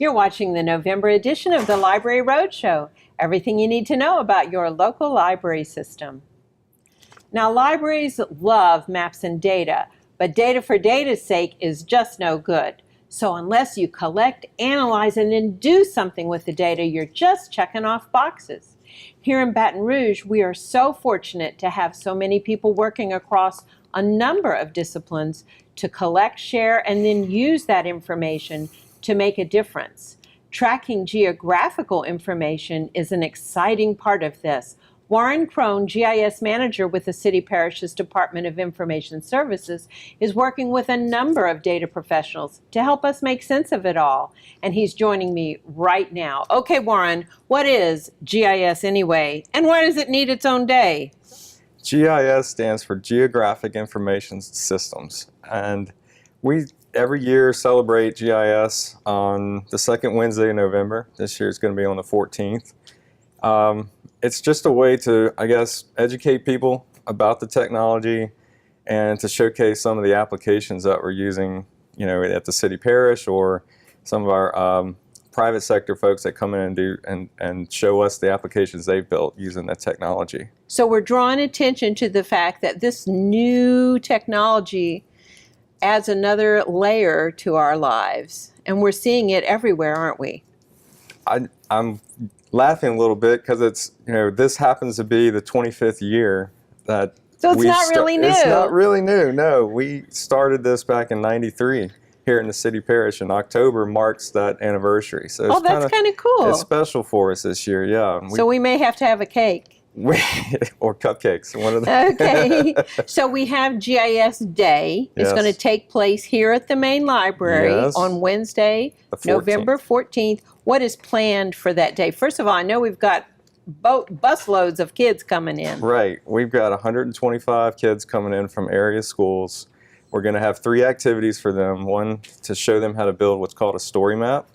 You're watching the November edition of the Library Roadshow. Everything you need to know about your local library system. Now, libraries love maps and data, but data for data's sake is just no good. So unless you collect, analyze, and then do something with the data, you're just checking off boxes. Here in Baton Rouge, we are so fortunate to have so many people working across a number of disciplines to collect, share, and then use that information to make a difference. Tracking geographical information is an exciting part of this. Warren Crone, GIS manager with the City Parish's Department of Information Services, is working with a number of data professionals to help us make sense of it all. And he's joining me right now. Okay, Warren, what is GIS anyway? And why does it need its own day? GIS stands for Geographic Information Systems. And we every year celebrate GIS on the second Wednesday of November. This year it's going to be on the 14th. It's just a way to, I guess, educate people about the technology and to showcase some of the applications that we're using, you know, at the city parish or some of our private sector folks that come in and do and show us the applications they've built using that technology. So we're drawing attention to the fact that this new technology adds another layer to our lives, and we're seeing it everywhere, aren't we? I'm laughing a little bit because it's, you know, this happens to be the 25th year that so it's not really new. It's not really new. No, we started this back in '93 here in the city parish, and October marks that anniversary. So oh, that's kind of cool. It's special for us this year, yeah. So we may have to have a cake. Or cupcakes, one of them. Okay, so we have GIS Day. It's going to take place here at the main library on Wednesday, November 14th. What is planned for that day? First of all, I know we've got busloads of kids coming in. Right, we've got 125 kids coming in from area schools. We're going to have 3 activities for them. One, to show them how to build what's called a story map.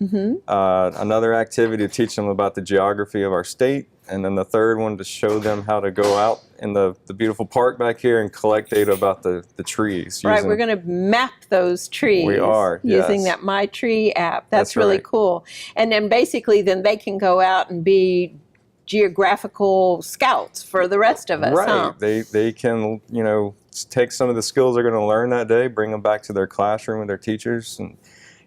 Another activity to teach them about the geography of our state. And then the third one to show them how to go out in the beautiful park back here and collect data about the trees. Right, we're going to map those trees. We are, using that My Tree app. That's really right. Cool. And then basically then they can go out and be geographical scouts for the rest of us, right. Huh? They can, you know, take some of the skills they're going to learn that day, bring them back to their classroom with their teachers, and,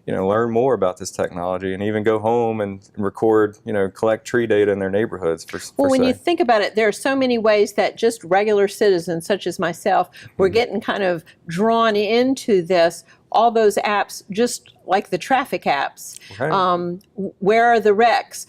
you know, learn more about this technology, and even go home and record, you know, collect tree data in their neighborhoods. Well, when you think about it, there are so many ways that just regular citizens, such as myself, we're getting kind of drawn into this. All those apps, just like the traffic apps. Right. Where are the wrecks?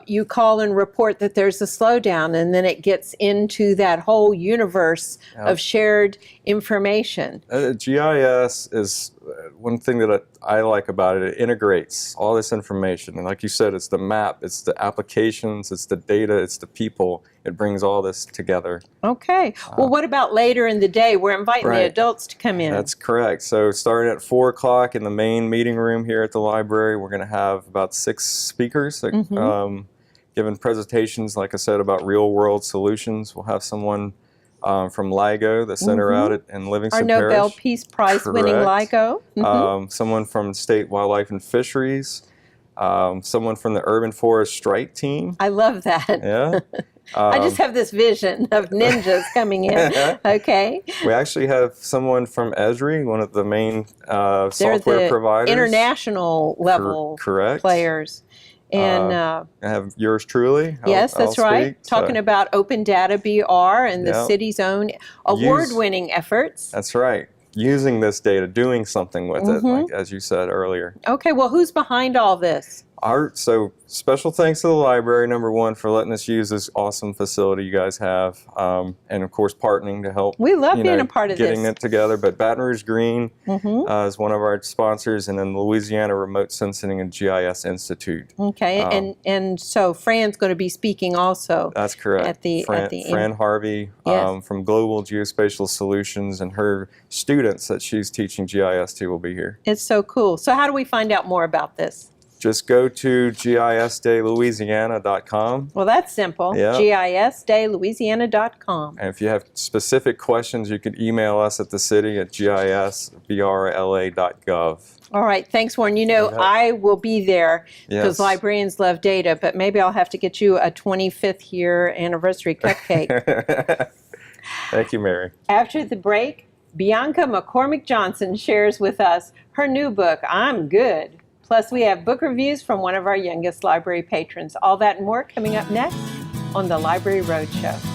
You call and report that there's a slowdown, and then it gets into that whole universe of shared information. GIS is one thing that I like about it. It integrates all this information. And like you said, it's the map, it's the applications, it's the data, it's the people. It brings all this together. Okay. Well, what about later in the day? We're inviting the adults to come in. That's correct. So starting at 4 o'clock in the main meeting room here at the library, we're going to have about 6 speakers giving presentations, like I said, about real-world solutions. We'll have someone from LIGO, the center out in Livingston Our Parish. Nobel Peace Prize-winning LIGO. Someone from State Wildlife and Fisheries. Someone from the Urban Forest Strike Team. I love that. Yeah. I just have this vision of ninjas coming in. Okay. We actually have someone from Esri, one of the main software providers. International level players. And I have yours truly. Yes, that's right. Talking about Open Data BR and the city's own award-winning efforts. That's right. Using this data, doing something with it, like, as you said earlier. Okay, well, who's behind all this? So special thanks to the library, number one, for letting us use this awesome facility you guys have, and of course partnering to help. We love being a part of getting it together. But Baton Rouge Green is one of our sponsors, and then the Louisiana Remote Sensing and GIS Institute. Okay, and so Fran's going to be speaking also. That's correct. At the Fran Harvey from Global Geospatial Solutions, and her students that she's teaching GIS to will be here. It's so cool. So how do we find out more about this? Just go to gisdaylouisiana.com. Well, that's simple. Yeah. gisdaylouisiana.com. And if you have specific questions, you can email us at the city at gisbrla.gov. All right, thanks, Warren. You know, Yeah. I will be there because Yes. librarians love data, but maybe I'll have to get you a 25th year anniversary cupcake. Thank you, Mary. After the break, Bianca McCormick Johnson shares with us her new book, I'm Good. Plus, we have book reviews from one of our youngest library patrons. All that and more coming up next on the Library Roadshow.